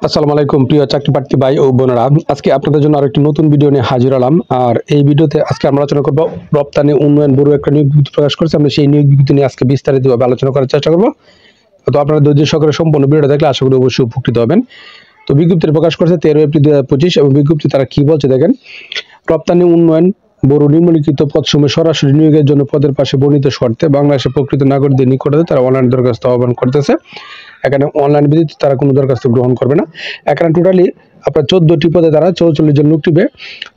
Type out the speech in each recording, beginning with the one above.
আসসালামু আলাইকুম প্রিয় চাকরি প্রার্থী ভাই ও বোনেরা, আজকে আপনাদের জন্য আরেকটি নতুন ভিডিও নিয়ে হাজির হলাম। আর এই ভিডিওতে আজকে আমরা আলোচনা করব রপ্তানি উন্নয়ন ব্যুরো একটা নিয়োগ বিজ্ঞপ্তি প্রকাশ করেছে। আমরা সেই নিয়োগ বিজ্ঞপ্তি নিয়ে আজকে বিস্তারিতভাবে আলোচনা করার চেষ্টা করব। তো আপনারা ধৈর্য সহকারে সম্পূর্ণ ভিডিওটা দেখলে আশা করি অবশ্যই উপকৃত হবেন। তো বিজ্ঞপ্তি প্রকাশ করেছে 13 এপ্রিল 2025 এবং বিজ্ঞপ্তি তারা কি বলছে দেখেন। রপ্তানি উন্নয়ন ব্যুরো নিম্নলিখিত পদসমূহে সরাসরি নিয়োগের জন্য পদের পাশে বর্ণিত শর্তে বাংলাদেশের প্রকৃত নাগরিকদের নিকটে তারা অনলাইন দরখাস্ত আহ্বান করতেছে। এখানে অনলাইন ভিত্তিতে তারা কোনো দরখাস্ত গ্রহণ করবে না। এখানে টোটালি আপনার 14টি পদে তারা 44 জন লোক টিবে।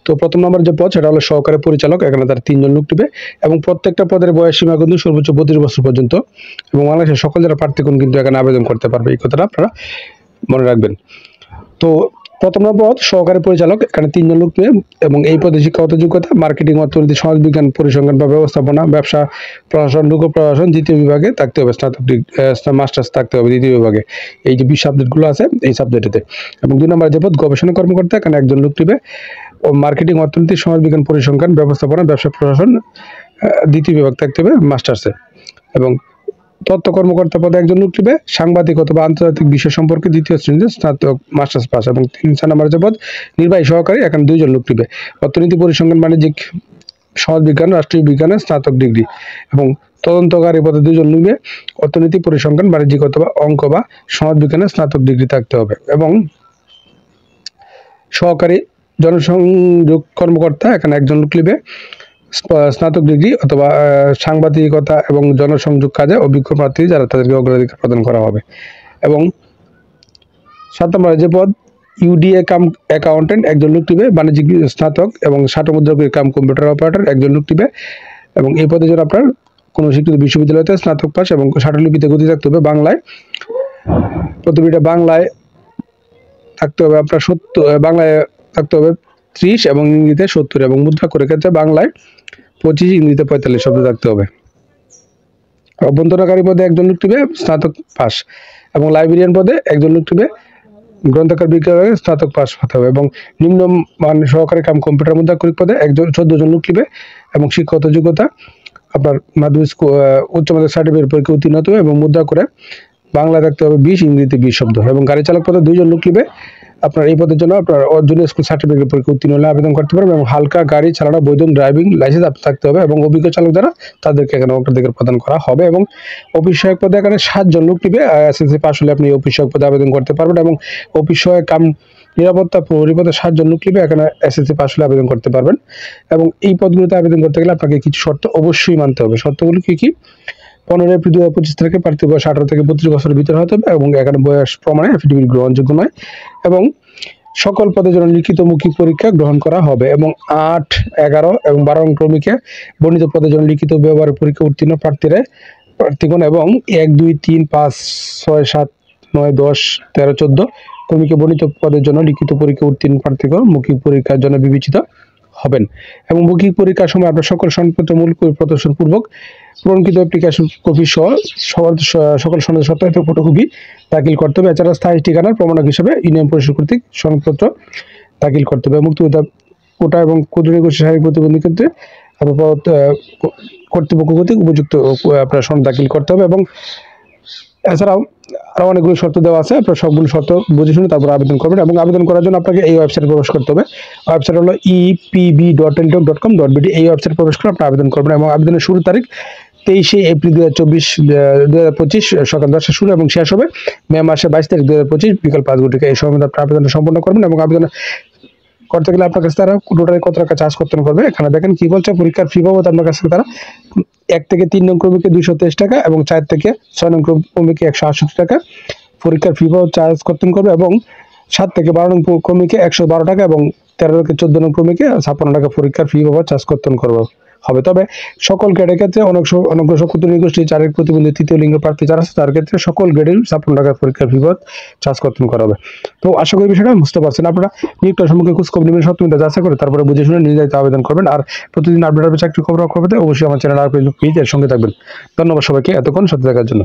তো প্রথম নম্বর যে পদ সেটা হলো সহকারী পরিচালক, এখানে তারা 3 জন লোক টিবে এবং প্রত্যেকটা পদের বয়স সীমা কিন্তু সর্বোচ্চ 32 বছর পর্যন্ত এবং বাংলাদেশের সকল যারা প্রার্থীগণ কিন্তু এখানে আবেদন করতে পারবে, এই কথাটা আপনারা মনে রাখবেন। তো প্রথম পদ সহকারী পরিচালক, এখানে 3 জন লোক পেয়ে এবং এই পদে শিক্ষাগত যোগ্যতা মার্কেটিং, অর্থনীতি, সমাজবিজ্ঞান, পরিসংখ্যান বা ব্যবস্থাপনা, ব্যবসা প্রশাসন, লোক প্রশাসন দ্বিতীয় বিভাগে থাকতে হবে, স্নাতক মাস্টার্স থাকতে হবে দ্বিতীয় বিভাগে। এই যে সাবজেক্টগুলো আছে এই সাবজেক্টেতে। এবং 2 নম্বর যে পদ গবেষণা কর্মকর্তা, এখানে 1 জন লোক টিবে ও মার্কেটিং, অর্থনীতি, সমাজবিজ্ঞান, পরিসংখ্যান, ব্যবস্থাপনা, ব্যবসা প্রশাসন দ্বিতীয় বিভাগ থাকতে হবে মাস্টার্সে। এবং তথ্য কর্মকর্তা পদে 1 জন লোক টিবে সাংবাদিক অথবা আন্তর্জাতিক বিষয় সম্পর্কে দ্বিতীয় শ্রেণীতে স্নাতক মাস্টার্স পাস। এবং 3 নম্বর যে পদ নির্বাহী সহকারী, এখানে 2 জন লোক টিবে অর্থনীতি, পরিসংখ্যান, বাণিজ্যিক, সমাজবিজ্ঞান, রাষ্ট্রীয় বিজ্ঞানের স্নাতক ডিগ্রি। এবং তদন্তকারী পদে 2 জন নিবে অর্থনীতি, পরিসংখ্যান, বাণিজ্যিক অথবা অঙ্ক বা সমাজবিজ্ঞানের স্নাতক ডিগ্রি থাকতে হবে। এবং সহকারী জনসংযোগ কর্মকর্তা, এখানে 1 জন লোক নিবে স্নাতক ডিগ্রি অথবা সাংবাদিকতা এবং জনসংযোগ কাজে অভিজ্ঞ প্রার্থী যারা তাদেরকে অগ্রাধিকার প্রদান করা হবে। এবং 7 নম্বর যে পদ ইউডিএ কাম অ্যাকাউন্টেন্ট, 1 জন লোক টিবে বাণিজ্যিক স্নাতক এবং 60 মুদ্রাকরী কাম কম্পিউটার অপারেটর, 1 জন লোক টিবে। এবং এই পদের জন্য আপনার কোনো শিক্ষিত বিশ্ববিদ্যালয়তে স্নাতক পাস এবং ষাটলিপিতে গতি থাকতে হবে বাংলায়, প্রতিটা বাংলায় থাকতে হবে আপনার 70, বাংলায় থাকতে হবে 30 এবং ইংরেজিতে 70 এবং মুদ্রা করে ক্ষেত্রে বাংলায় 25, ইংরেজিতে 45 শব্দ থাকতে হবে। অভ্যন্তরকারী পদে 1 জন লোক টিবে স্নাতক পাস এবং লাইব্রেরিয়ান পদে 1 জন লোক টিবে গ্রন্থাগার বিজ্ঞানে স্নাতক পাস হতে হবে। এবং নিম্ন মান সহকারী কাম কম্পিউটার মুদ্রাক্ষরিক পদে 14 জন লোক টিবে এবং শিক্ষাগত যোগ্যতা আপনার মাধ্যমিক উচ্চ মাধ্যমিক সার্টিফিকেট পরীক্ষা উত্তীর্ণ হতে হবে এবং মুদ্রা করে বাংলা থাকতে হবে 20, ইংরেজিতে 20 শব্দ। এবং গাড়ি চালক পদে 2 জন লোক টিবে আপনার এই পদের জন্য আপনার জুনিয়র স্কুল সার্টিফিকেট পরীক্ষা উত্তীর্ণ হলে আবেদন করতে পারবেন। এবং হালকা গাড়ি চালানো বৈধ ড্রাইভিং লাইসেন্স থাকতে হবে এবং অভিজ্ঞ চালক দ্বারা তাদেরকে এখানে অগ্রাধিকার প্রদান করা হবে। এবং অফিস সহায়ক পদে এখানে 7 জন লোক টিবে এসএসসি পাস হলে আপনি অফিস সহায়ক পদে আবেদন করতে পারবেন। এবং অফিস সহায়ক কাম নিরাপত্তা প্রহরী পদে 7 জন লোক টিবে এখানে এসএসসি পাস হলে আবেদন করতে পারবেন। এবং এই পদগুলোতে আবেদন করতে গেলে আপনাকে কিছু শর্ত অবশ্যই মানতে হবে। শর্তগুলো কি কি? 15 এপ্রিল 2025 তারিখে প্রার্থী বয়স 18 থেকে 32 বছরের ভিতরে হতে হবে এবং এখানে বয়স প্রমাণে এফিডেভিট গ্রহণযোগ্য নয়। এবং সকল পদের জন্য লিখিত মৌখিক পরীক্ষা গ্রহণ করা হবে। এবং 8, 11 এবং 12 ক্রমিকে বর্ণিত পদের জন্য লিখিত ব্যবহারিক পরীক্ষা উত্তীর্ণ প্রার্থীগণ এবং 1, 2, 3, 5, 6, 7, 9, 10, 13, 14 ক্রমিকে বর্ণিত পদের জন্য লিখিত পরীক্ষা উত্তীর্ণ প্রার্থীগণ মৌখিক পরীক্ষার জন্য বিবেচিত হবেন। এবং মৌখিক পরীক্ষার সময় আপনার সকল সনদপত্র মূল প্রদর্শন পূর্বক পূরণকৃত অ্যাপ্লিকেশন কপি সহ সকল সনদের সত্যায়িত ফটোকপি দাখিল করতে হবে। এছাড়া স্থায়ী ঠিকানার প্রমাণক হিসেবে ইউনিয়ন পরিষদ কর্তৃক সনদপত্র দাখিল করতে হবে। মুক্তিযোদ্ধা কোটা এবং ক্ষুদ্র নিগোষ্ঠী শারীরিক প্রতিবন্ধী ক্ষেত্রে কর্তৃপক্ষ কর্তৃক উপযুক্ত আপনার সনদ দাখিল করতে হবে। এবং এছাড়াও আরও অনেকগুলো শর্ত দেওয়া আছে, আপনার সবগুলো শর্ত বুঝে শুনে তারপর আবেদন করবেন। এবং আবেদন করার জন্য আপনাকে এই ওয়েবসাইটে প্রবেশ করতে হবে। ওয়েবসাইট হলো epb.teletalk.com.bd। এই ওয়েবসাইটে প্রবেশ করে আপনি আবেদন করবেন। এবং আবেদনের শুরু তারিখ 23 এপ্রিল 2025 সকাল 10টা শুরু এবং শেষ হবে মে মাসের 22 তারিখ 2025 বিকাল 5 ঘটিকা। এই সময় আপনি আবেদন সম্পন্ন করবেন। এবং আবেদন করতে গেলে আপনার কাছে তারা টোটালি কত টাকা চার্জ করতে করবে এখানে দেখেন কি বলছে। পরীক্ষার ফি বাবদ আপনার কাছে তারা 1 থেকে 3 নং ক্রমিকে 223 টাকা এবং 4 থেকে 6 নং ক্রমিকে 168 টাকা পরীক্ষার ফি বাবদ চার্জ করতে করবে। এবং 7 থেকে 12 নং ক্রমিকে 112 টাকা এবং 13 থেকে 14 নং ক্রমিকে 56 টাকা পরীক্ষার ফি বাবদ চার্জ করতে করবে হবে। তবে সকল গ্রেডের ক্ষেত্রে অনগ্রসর ক্ষুদ্র নিগোষ্ঠী, শারীরিক প্রতিবন্ধী, তৃতীয় লিঙ্গের প্রার্থী যারা আছে তার ক্ষেত্রে সকল গ্রেডের 56 টাকা পরীক্ষার ফি বাবদ চার্জ করতে করা হবে। তো আশা করি বিষয়টা বুঝতে পারছেন। আপনারা নিয়োগটার সম্পর্কে খোঁজখবর নেবেন, সত্যমিতা যাচাই করে তারপরে বুঝে শুনে নির্ধারিত আবেদন করবেন। আর প্রতিদিন আপডেট হবে চাকরি খবর অবশ্যই আমার চ্যানেল আর ফেসবুক পেজের সঙ্গে থাকবেন। ধন্যবাদ সবাইকে এতক্ষণ সাথে থাকার জন্য।